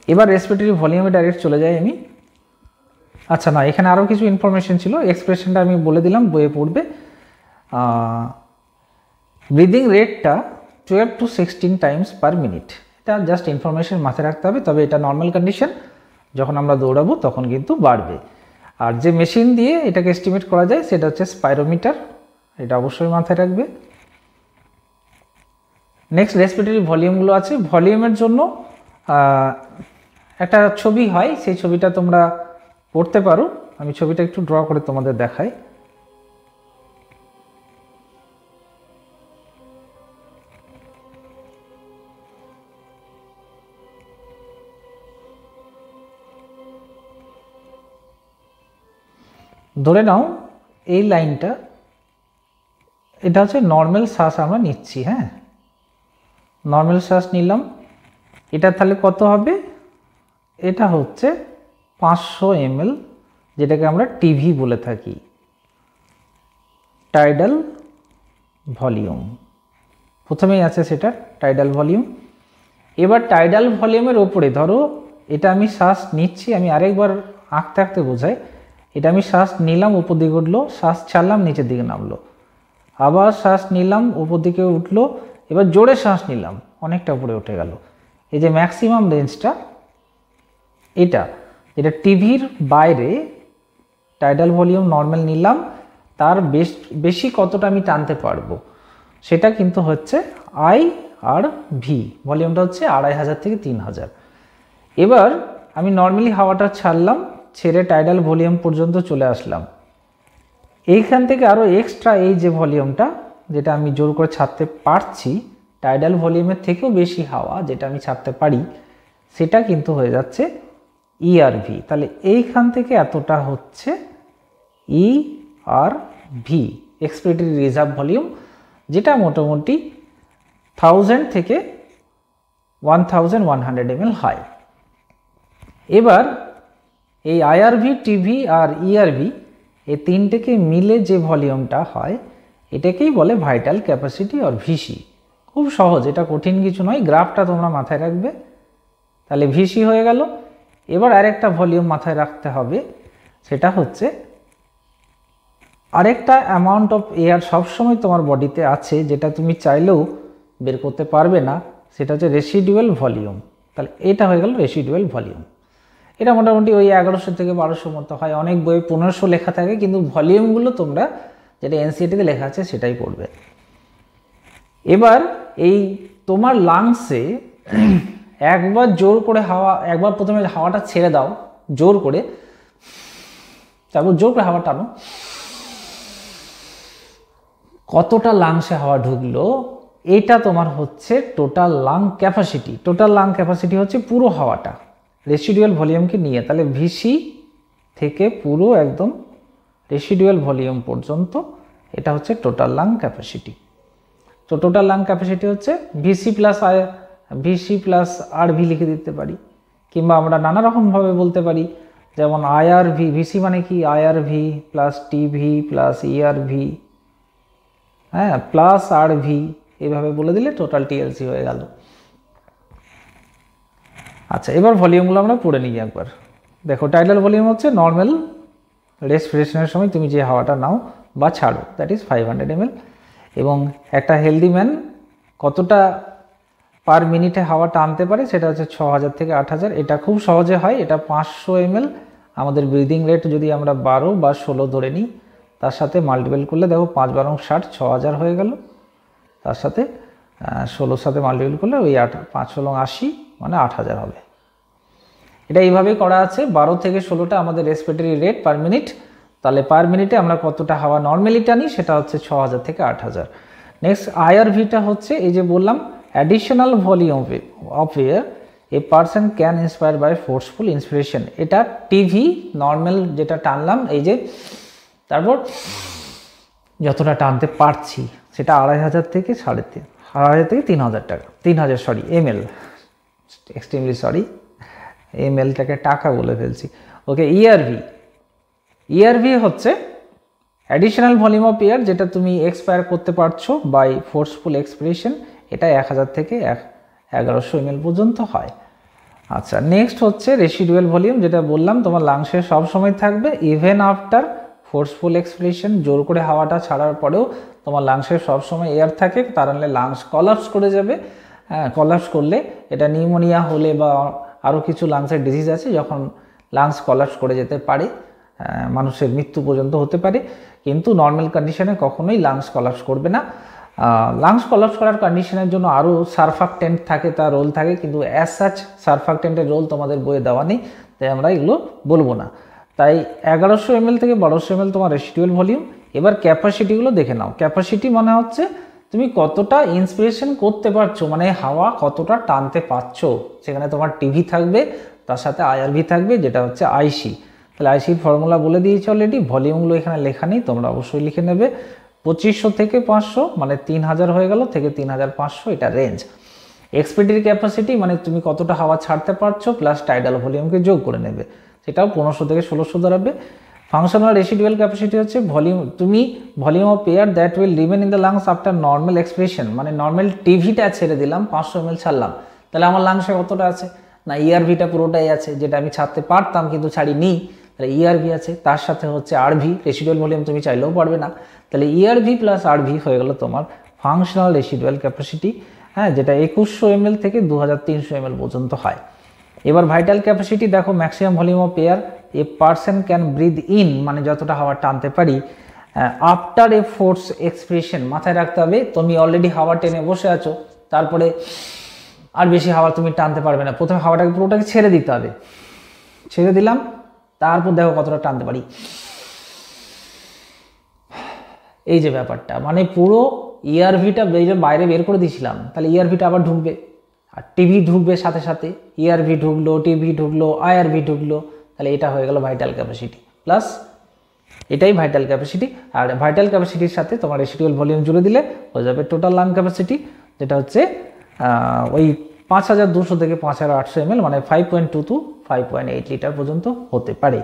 এবার respiratory ভলিউমে direct চলে যাই আমি। আচ্ছা না, এখানে আরও কিছু ইনফরমেশন ছিল, এক্সপ্রেশনটা আমি বলে দিলাম, বইয়ে পড়বে। ব্রিদিং রেটটা 12 to 16 টাইমস পার মিনিট, এটা জাস্ট ইনফরমেশন মাথায় রাখতে হবে। তবে এটা নর্মাল কন্ডিশন, যখন আমরা দৌড়াবো তখন কিন্তু বাড়বে। আর যে মেশিন দিয়ে এটাকে এস্টিমেট করা যায় সেটা হচ্ছে স্পাইরোমিটার, এটা অবশ্যই মাথায় রাখবে। নেক্সট রেসপিরেটরি ভলিউমগুলো আছে। ভলিউমের জন্য একটা ছবি হয়, সেই ছবিটা তোমরা পড়তে পারো। আমি ছবিটা একটু ড্র করে তোমাদের দেখাই। ধরে নাও এই লাইনটা, এটা হচ্ছে নর্মাল শ্বাস আমরা নিচ্ছি। হ্যাঁ, নর্মাল শ্বাস নিলাম, এটা তাহলে কত হবে? এটা হচ্ছে 500 ml, যেটাকে আমরা টিভি বলে থাকি, টাইডাল ভলিউম। প্রথমেই আছে সেটা টাইডাল ভলিউম। এবার টাইডাল ভলিউমের ওপরে ধরো এটা আমি শ্বাস নিচ্ছি, আমি আরেকবার আঁকতে আঁকতে বোঝাই। এটা আমি শ্বাস নিলাম, উপর দিকে উঠলো, শ্বাস ছাড়লাম, নিচের দিকে নামলো, আবার শ্বাস নিলাম, উপর দিকে উঠলো, এবার জোরে শ্বাস নিলাম, অনেকটা উপরে উঠে গেল। এই যে ম্যাক্সিমাম রেঞ্জটা, এটা টিভির বাইরে টাইডাল ভলিউম নর্মাল নিলাম, তার বেশি কতটা আমি টানতে পারবো সেটা কিন্তু হচ্ছে আই আর ভি। ভলিউমটা হচ্ছে 2500 থেকে 3000। এবার আমি নর্মালি হাওয়াটা ছাড়লাম, ছেড়ে টাইডাল ভলিউম পর্যন্ত চলে আসলাম। এইখান থেকে আরও এক্সট্রা এই যে ভলিউমটা, যেটা আমি জোর করে ছাড়তে পারছি, টাইডাল ভলিউমের থেকেও বেশি হাওয়া যেটা আমি ছাড়তে পারি, সেটা কিন্তু হয়ে যাচ্ছে ইআরভি। তাহলে এইখান থেকে এতটা হচ্ছে ইআরভি, এক্সপিরেটরি রিজার্ভ ভলিউম, যেটা মোটামুটি 1000 থেকে 1100 ml হয়। এবার এই আইআরভি, টিভি আর ইআরভি, এই তিনটেকে মিলে যে ভলিউমটা হয় এটাকেই বলে ভাইটাল ক্যাপাসিটি আর ভিসি। খুব সহজ, এটা কঠিন কিছু নয়, গ্রাফটা তোমরা মাথায় রাখবে, তাহলে ভিসি হয়ে গেল। এবার আরেকটা ভলিউম মাথায় রাখতে হবে, সেটা হচ্ছে আরেকটা অ্যামাউন্ট অফ এয়ার সবসময় তোমার বডিতে আছে, যেটা তুমি চাইলেও বের করতে পারবে না, সেটা হচ্ছে রেসিডুয়াল ভলিউম। তাহলে এটা হয়ে গেল রেসিডুয়াল ভলিউম। এটা মোটামুটি ওই 1100 থেকে 1200 মতো হয়, অনেক বইয়ে 1500 লেখা থাকে, কিন্তু ভলিউমগুলো তোমরা যেটা এনসিইআরটিতে লেখা আছে সেটাই পড়বে। এবার এই তোমার লাংসে একবার জোর করে হাওয়া, একবার প্রথমে হাওয়াটা ছেড়ে দাও জোর করে, তারপর জোর করে হাওয়া টানো, কতটা লাংসে হাওয়া ঢুকলো, এটা তোমার হচ্ছে total lung capacity. Total lung capacity হচ্ছে পুরো হাওয়াটা রেসিডুয়াল ভলিউমকে নিয়ে। তাহলে ভিসি থেকে পুরো একদম রেসিডুয়াল ভলিউম পর্যন্ত এটা হচ্ছে টোটাল লাং ক্যাপাসিটি। তো টোটাল লাং ক্যাপাসিটি হচ্ছে ভিসি প্লাস আরভি লিখে দিতে পারি, কিংবা আমরা নানা রকমভাবে বলতে পারি, যেমন আইআরভি, ভিসি মানে কি আইআরভি প্লাস টিভি প্লাস ইআরভি, হ্যাঁ, প্লাস আরভি, এইভাবে বলে দিলে টোটাল টিএলসি হয়ে গেল। আচ্ছা, এবার ভলিউমগুলো আমরা পড়ে নিই একবার। দেখো, টাইডাল ভলিউম হচ্ছে নর্মাল রেসপিরেশনের সময় তুমি যে হাওয়াটা নাও বা ছাড়ো, দ্যাট ইজ 500 ml। এবং একটা হেলদি ম্যান কতটা পার মিনিটে হাওয়া টানতে পারে সেটা হচ্ছে 6000 থেকে 8000। এটা খুব সহজে হয়, এটা 500 ml। আমাদের ব্রিদিং রেট যদি আমরা 12 বা 16 ধরে নিই, তার সাথে মাল্টিপল করলে দেখো 5 12 60, 6000 হয়ে গেল। তার সাথে 16 সাথে মাল্টিপল করলে ওই 5 16 80, মানে 8000 হবে। এটা এইভাবেই করা আছে। 12 থেকে 16টা আমাদের রেসপিরেটরি রেট পার মিনিট। তাহলে পার মিনিটে আমরা কতটা হাওয়া নর্মালি টানি, সেটা হচ্ছে 6000 থেকে 8000। নেক্সট আইআরভিটা হচ্ছে এই যে বললাম, additional volume of air a person can inspire by forceful inspiration. এটা টিভি নর্মাল যেটা টানলাম, এই যে, তারপর যতটা টানতে পারছি সেটা 2500 থেকে 2500 থেকে 3000 টাকা, 3000 সরি এমএল, এক্সট্রিমলি সরি, এমএলটাকে টাকা বলে ফেলছি। ওকে, ইআরভি হচ্ছে অ্যাডিশনাল ভলিউম অফ এয়ার, যেটা তুমি এক্সপায়ার করতে পারছো বাই ফোর্সফুল এক্সপিরেশন। এটা 1000 থেকে 1100 ml পর্যন্ত হয়। আচ্ছা, নেক্সট হচ্ছে রেসিডুয়াল ভলিউম, যেটা বললাম তোমার লাংসে সব সময় থাকবে ইভেন আফটার ফোর্সফুল এক্সপিরেশন। জোর করে হাওয়াটা ছাড়ার পরেও তোমার লাংসে সবসময় এয়ার থাকে, তার মানে লাংস কলাপস করে যাবে। হ্যাঁ, কলাপস করলে এটা নিউমোনিয়া হলে বা আরও কিছু লাংসের ডিজিজ আছে, যখন লাংস কলাপস করে যেতে পারে, মানুষের মৃত্যু পর্যন্ত হতে পারে। কিন্তু নর্মাল কন্ডিশনে কখনোই লাংস কলাপস করবে না। লাংস কলাপস করার কন্ডিশনের জন্য আরও সারফাকটেন্ট থাকে, তার রোল থাকে, কিন্তু অ্যাজ সাচ সারফাকটেন্টের রোল তোমাদের বইয়ে দেওয়া নেই, তাই আমরা এগুলো বলবো না। তাই 1100 ml থেকে 1200 ml তোমার রেসিডুয়াল ভলিউম। এবার ক্যাপাসিটিগুলো দেখে নাও। ক্যাপাসিটি মানে হচ্ছে তুমি কতটা ইন্সপিরেশন করতে পারছো, মানে হাওয়া কতটা টানতে পারছো। সেখানে তোমার টিভি থাকবে, তার সাথে আইআরভি থাকবে, যেটা হচ্ছে আইসি। তাহলে আইসির ফর্মুলা বলে দিয়েছি অলরেডি, ভলিউমগুলো এখানে লেখা নেই, তোমরা অবশ্যই লিখে নেবে। 2500 থেকে 500 মানে 3000 হয়ে গেল, থেকে 3500 এটা রেঞ্জ। এক্সপিডির ক্যাপাসিটি মানে তুমি কতটা হাওয়া ছাড়তে পারছো প্লাস টাইডাল ভলিউমকে যোগ করে নেবে, সেটাও 1500 থেকে 1600 দাঁড়াবে। ফাংশনাল রেসিডুয়াল ক্যাপাসিটি হচ্ছে volume of air that will remain in the lungs after normal expression. মানে নর্মাল টিভিটা ছেড়ে দিলাম, 500 ml ছাড়লাম, তাহলে আমার লাংসে কতটা আছে না, ইআরভিটা পুরোটাই আছে, যেটা আমি ছাড়তে পারতাম কিন্তু ছাড়িনি। তাহলে ইআরভি আছে, তার সাথে হচ্ছে আরভি, রেসিডুয়াল ভলিউম তুমি চাইলেও পারবে না। তাহলে ইআরভি প্লাস আরভি হয়ে গেল তোমার ফাংশনাল রেসিডুয়াল ক্যাপাসিটি। হ্যাঁ, যেটা 2100 ml থেকে 2300 ml পর্যন্ত হয়। এবার ভাইটাল ক্যাপাসিটি দেখো, maximum volume of air a person can breathe in, মানে যতটা হাওয়া টানতে পারি, আফটার এ ফোর্স এক্সপ্রেশন। মাথায় রাখতে হবে তুমি অলরেডি হাওয়া টেনে বসে আছো, তারপরে আর বেশি হাওয়া তুমি টানতে পারবে না। প্রথমে হাওয়াটাকে পুরোটাকে ছেড়ে দিতে হবে, ছেড়ে দিলাম, তারপর দেখো কতটা টানতে পারি। এই যে ব্যাপারটা, মানে পুরো ইআরভিটা বাইরে বের করে দিয়েছিলাম, তাহলে ইআরভিটা আবার ঢুকবে, আর টিভি ঢুকবে সাথে সাথে। ইআরভি ঢুকলো, টিভি ঢুকলো, আইআরভি ঢুকলো, তাহলে এটা হয়ে গেল ভাইটাল ক্যাপাসিটি প্লাস এটাই ভাইটাল ক্যাপাসিটি। আর ভাইটাল ক্যাপাসিটির সাথে তোমার রেসিডুয়াল ভলিউম জুড়ে দিলে হয়ে যাবে টোটাল লাং ক্যাপাসিটি, যেটা হচ্ছে ওই 5200 থেকে 5800 ml, মানে 5.2 to 5.8 লিটার পর্যন্ত হতে পারে।